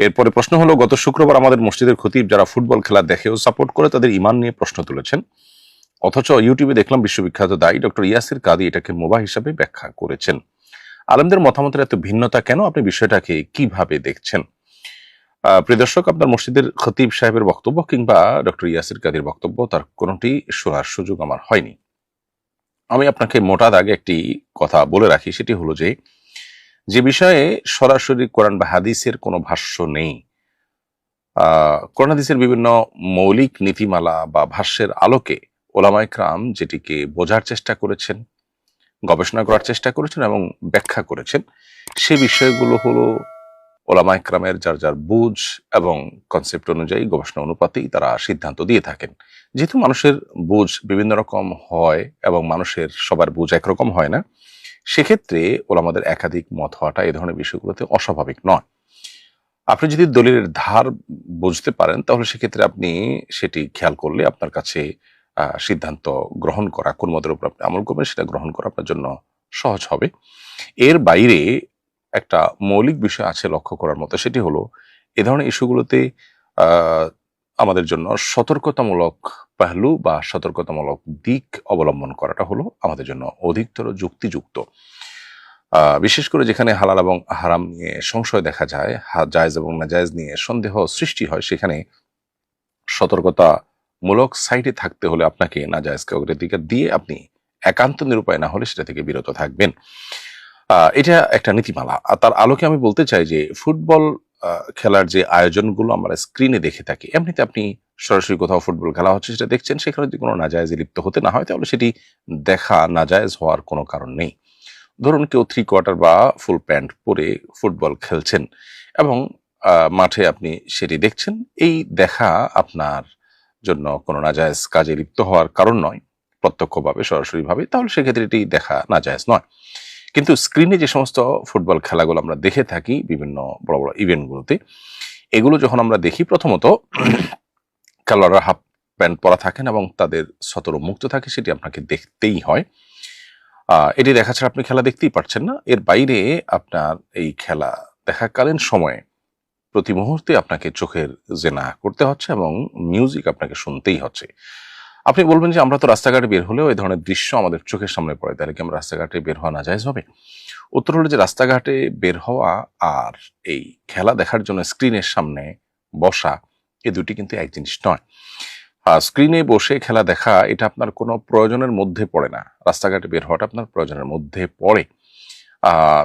এরপরে প্রশ্ন হলো, গত শুক্রবার আমাদের মসজিদের খতিব যারা ফুটবল খেলা দেখে ও সাপোর্ট করে তাদের ইমান নিয়ে প্রশ্ন তুলেছেন, অথচ ইউটিউবে দেখলাম বিশ্ববিখ্যাত দায়ী ডক্টর ইয়াসির কাদি এটাকে মুবাহ হিসাবে ব্যাখ্যা করেছেন। আলেমদের মতামতের এত ভিন্নতা কেন? আপনি বিষয়টাকে কিভাবে দেখছেন? প্রিয় দর্শক, আপনার মসজিদের খতিব সাহেবের বক্তব্য কিংবা ডক্টর ইয়াসির কাদির বক্তব্য তার কোনোটি শোনার সুযোগ আমার হয়নি। আমি আপনাকে মোটা দাগে একটি কথা বলে রাখি, সেটি হলো যে বিষয়ে সরাসরি কোরআন বা হাদিসের কোনো ভাষ্য নেই, কোরআন হাদিসের বিভিন্ন মৌলিক নীতিমালা বা ভাষ্যের আলোকে ওলামা ইকরাম যেটিকে বোঝার চেষ্টা করেছেন, গবেষণা করার চেষ্টা করেছেন এবং ব্যাখ্যা করেছেন, সে বিষয়গুলো হলো ওলামা ইকরামের যার যার বুঝ এবং কনসেপ্ট অনুযায়ী গবেষণা অনুপাতেই তারা সিদ্ধান্ত দিয়ে থাকেন। যেহেতু মানুষের বুঝ বিভিন্ন রকম হয় এবং মানুষের সবার বুঝ একরকম হয় না, সেক্ষেত্রে ওলামাদের একাধিক মত হওয়াটা এই ধরনের বিষয়গুলোতে অস্বাভাবিক নয়। আপনি যদি দলিলের ধার বুঝতে পারেন তাহলে সেক্ষেত্রে আপনি সেটি খেয়াল করলে আপনার কাছে সিদ্ধান্ত গ্রহণ করা, কোন মতের উপর আপনি আমল করবেন সেটা গ্রহণ করা আপনার জন্য সহজ হবে। এর বাইরে একটা মৌলিক বিষয় আছে লক্ষ্য করার মতো, সেটি হলো এ ধরনের ইস্যুগুলোতে আহ, আমাদের জন্য সতর্কতামূলক পাহলু বা সতর্কতামূলক দিক অবলম্বন করাটা হলো আমাদের জন্য অধিকতর যুক্তিযুক্ত। বিশেষ করে যেখানে হালাল এবং হারাম নিয়ে সংশয় দেখা যায়, জায়েজ এবং নাজায়েজ নিয়ে সন্দেহ সৃষ্টি হয়, সেখানে সতর্কতামূলক সাইডে থাকতে হলে আপনাকে নাজায়েজকে অগ্রাধিকার দিয়ে আপনি একান্ত নিরুপায় না হলে সেটা থেকে বিরত থাকবেন। এটা একটা নীতিমালা। তার আলোকে আমি বলতে চাই যে ফুটবল খেলার যে আয়োজনগুলো আমরা স্ক্রিনে দেখে থাকি, এমনিতে আপনি সরাসরি কোথাও ফুটবল খেলা হচ্ছে সেটা দেখছেন, সেখানে যদি কোনো নাজায়েজে লিপ্ত হতে না হয় তাহলে সেটি দেখা নাজায়েজ হওয়ার কোনো কারণ নেই। ধরুন কেউ 3/4 বা ফুল প্যান্ট পরে ফুটবল খেলছেন এবং মাঠে আপনি সেটি দেখছেন, এই দেখা আপনার জন্য কোনো নাজায়েজ কাজে লিপ্ত হওয়ার কারণ নয় প্রত্যক্ষভাবে সরাসরিভাবে, তাহলে সেক্ষেত্রে এটি দেখা নাজায়েজ নয়। কিন্তু স্ক্রিনে যে সমস্ত ফুটবল খেলাগুলো আমরা দেখে থাকি বিভিন্ন বড় বড় ইভেন্টগুলোতে, এগুলো যখন আমরা দেখি, প্রথমত খেলোয়াড়রা হাফ প্যান্ট পরা থাকেন এবং তাদের সতর মুক্ত থাকে, সেটি আপনাকে দেখতেই হয়। এটি দেখা ছাড়া আপনি খেলা দেখতেই পারছেন না। এর বাইরে আপনার এই খেলা দেখাকালীন সময়ে প্রতি মুহূর্তে আপনাকে চোখের জেনা করতে হচ্ছে এবং মিউজিক আপনাকে শুনতেই হচ্ছে। আপনি বলবেন যে আমরা তো রাস্তাঘাটে বের হলেও এই ধরনের দৃশ্য আমাদের চোখের সামনে পড়ে, তাহলে কি আমরা রাস্তাঘাটে বের হওয়া নাজায়েজ হবে? উত্তর হলো যে রাস্তাঘাটে বের হওয়া আর এই খেলা দেখার জন্য স্ক্রিনের সামনে বসা, এই দুটি কিন্তু এক জিনিস নয়। স্ক্রিনে বসে খেলা দেখা এটা আপনার কোনো প্রয়োজনের মধ্যে পড়ে না, রাস্তাঘাটে বের হওয়াটা আপনার প্রয়োজনের মধ্যে পড়ে।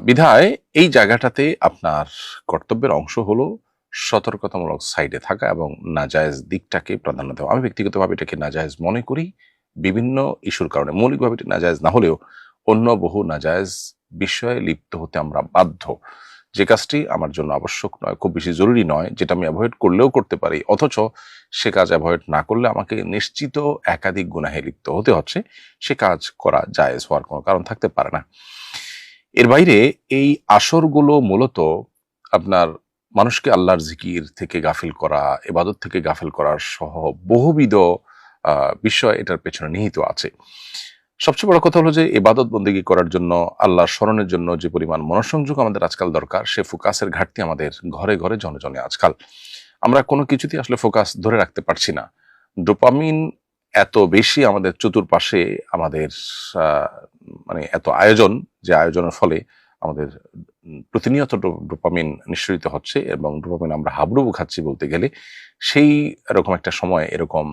বিধায় এই জায়গাটাতে আপনার কর্তব্যের অংশ হলো সতর্কতামূলক সাইডে থাকা এবং নাজায়েজ দিকটাকে প্রাধান্য দেওয়া। আমি ব্যক্তিগতভাবে এটাকে নাজায়েজ মনে করি বিভিন্ন ইস্যুর কারণে। মৌলিকভাবে এটি নাজায়েজ না হলেও অন্য বহু নাজায়েজ বিষয়ে লিপ্ত হতে আমরা বাধ্য। যে কাজটি আমার জন্য আবশ্যক নয়, খুব বেশি জরুরি নয়, যেটা আমি অ্যাভয়েড করলেও করতে পারি, অথচ সে কাজ অ্যাভয়েড না করলে আমাকে নিশ্চিত একাধিক গুনাহে লিপ্ত হতে হচ্ছে, সে কাজ করা জায়েজ হওয়ার কোনো কারণ থাকতে পারে না। এর বাইরে এই আসরগুলো মূলত আপনার মানুষকে আল্লাহর জিকির থেকে গাফিল করা, ইবাদত থেকে গাফিল করার সহ বহুবিধ বিষয় এটার পেছনে নিহিত আছে। সবচেয়ে বড় কথা হলো যে ইবাদত বন্দেগী করার জন্য, আল্লাহর স্মরণের জন্য যে পরিমাণ মনোসংযোগ আমাদের আজকাল দরকার, সে ফোকাসের ঘাটতি আমাদের ঘরে ঘরে জনে জনে আজকাল। আমরা কোনো কিছুতেই আসলে ফোকাস ধরে রাখতে পারছি না। ডোপামিন এত বেশি আমাদের চতুর্পাশে, আমাদের মানে এত আয়োজন, যে আয়োজনের ফলে আমাদের প্রতিনিয়ত ডোপামিন নিঃসরিত হচ্ছে এবং ডোপামিন আমরা হাবুডুবু খাচ্ছি বলতে গেলে। সেই এরকম একটা সময় এরকম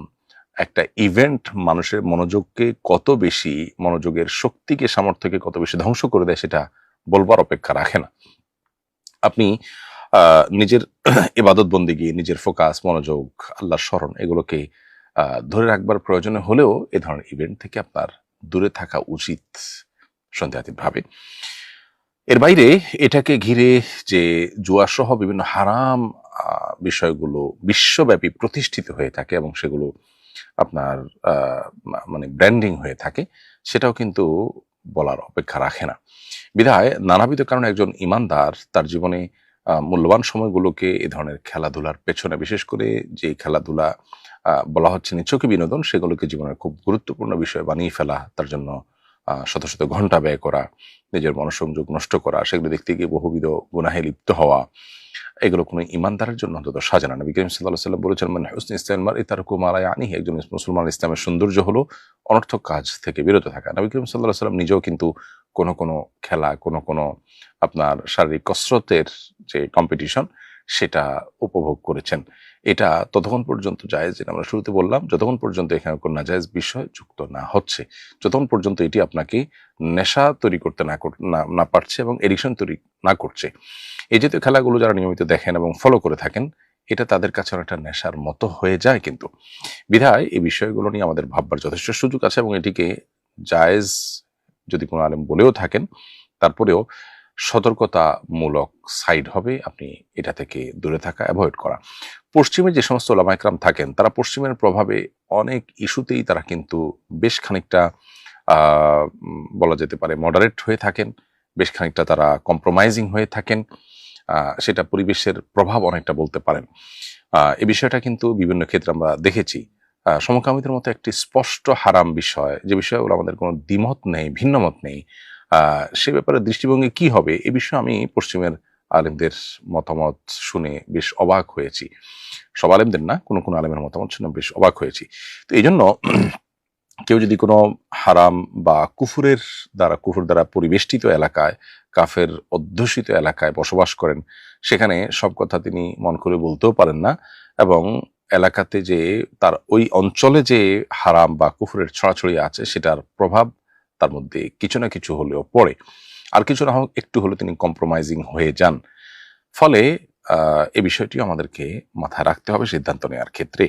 একটা ইভেন্ট মানুষের মনোযোগকে কত বেশি, মনোযোগের শক্তিকে, সামর্থ্যকে কত বেশি ধ্বংস করে দেয় সেটা বলবার অপেক্ষা রাখে না। আপনি নিজের ইবাদত বন্দেগী, নিজের ফোকাস, মনোযোগ, আল্লাহর স্মরণ এগুলোকে ধরে রাখবার প্রয়োজনে হলেও এ ধরনের ইভেন্ট থেকে আপনার দূরে থাকা উচিত সন্দেহাতীতভাবে। এর বাইরে এটাকে ঘিরে যে জুয়াসহ বিভিন্ন হারাম বিষয়গুলো বিশ্বব্যাপী প্রতিষ্ঠিত হয়ে থাকে এবং সেগুলো আপনার মানে ব্র্যান্ডিং হয়ে থাকে, সেটাও কিন্তু বলার অপেক্ষা রাখে না। বিধায় নানাবিধ কারণে একজন ইমানদার তার জীবনে মূল্যবান সময়গুলোকে এ ধরনের খেলাধুলার পেছনে, বিশেষ করে যে খেলাধুলা বলা হচ্ছে নিছকই বিনোদন, সেগুলোকে জীবনের খুব গুরুত্বপূর্ণ বিষয় বানিয়ে ফেলা, তার জন্য শত শত ঘন্টা ব্যয় করা, নিজের মনোসংযোগ নষ্ট করা, সেগুলো দেখতে গিয়ে বহুবিধ গুনাহে লিপ্ত হওয়া, এগুলো কোনো ইমানদারের জন্য অন্তত সাজে না। নবী করিম সাল্লাল্লাহু আলাইহি ওয়াসাল্লাম বলেছেন, "মান হুসনি ইসলামিল মারই তারকু মা লা ইয়ানিহি", একজন মুসলমান ইসলামের সৌন্দর্য হলো অনর্থক কাজ থেকে বিরত থাকা। নবী করিম সাল্লাল্লাহু আলাইহি ওয়াসাল্লাম নিজেও কিন্তু কোনো খেলা, কোনো আপনার শারীরিক কসরতের যে কম্পিটিশন সেটা উপভোগ করেছেন। এটা ততক্ষণ পর্যন্ত জায়েজ, যেটা আমরা শুরুতে বললাম, যতক্ষণ পর্যন্ত এখানে কোনো নাজায়েজ বিষয় যুক্ত না হচ্ছে, যতক্ষণ পর্যন্ত এটি আপনাকে নেশা তৈরি করতে না পারছে এবং এডিকশন তৈরি না করছে। এই জাতীয় খেলাগুলো যারা নিয়মিত দেখেন এবং ফলো করে থাকেন, এটা তাদের কাছে অনেকটা নেশার মতো হয়ে যায় কিন্তু। বিধায় এই বিষয়গুলো নিয়ে আমাদের ভাববার যথেষ্ট সুযোগ আছে এবং এটিকে জায়েজ যদি কোনো আলেম বলেও থাকেন, তারপরেও সতর্কতামূলক সাইড হবে আপনি এটা থেকে দূরে থাকা, অ্যাভয়েড করা। পশ্চিমে যে সমস্ত ওলামা একরাম থাকেন, তারা পশ্চিমের প্রভাবে অনেক ইস্যুতেই তারা কিন্তু বেশ খানিকটা বলা যেতে পারে মডারেট হয়ে থাকেন, বেশ খানিকটা তারা কম্প্রোমাইজিং হয়ে থাকেন। সেটা পরিবেশের প্রভাব অনেকটা বলতে পারেন। এই বিষয়টা কিন্তু বিভিন্ন ক্ষেত্রে আমরা দেখেছি। সমকামীদের মতো একটি স্পষ্ট হারাম বিষয়, যে বিষয়ে ওরা আমাদের কোনো দ্বিমত নেই, ভিন্নমত নেই, সে ব্যাপারে দৃষ্টিভঙ্গি কি হবে, এ বিষয়ে আমি পশ্চিমের আলেমদের মতামত শুনে বেশ অবাক হয়েছি। সব আলেমদের না, কোনো আলেমের মতামত শুনে বেশ অবাক হয়েছি। তো এই জন্য কেউ যদি কোনো হারাম বা কুফুর দ্বারা পরিবেষ্টিত এলাকায়, কাফের অধ্যুষিত এলাকায় বসবাস করেন, সেখানে সব কথা তিনি মন করে বলতেও পারেন না এবং এলাকাতে যে তার ওই অঞ্চলে যে হারাম বা কুফুরের ছড়াছড়ি আছে সেটার প্রভাব তার মধ্যে কিছু না কিছু হলেও পড়ে, আর কিছু না হোক একটু হলে তিনি কম্প্রোমাইজিং হয়ে যান। ফলে এই বিষয়টি আমাদেরকে মাথায় রাখতে হবে সিদ্ধান্ত নেওয়ার ক্ষেত্রে।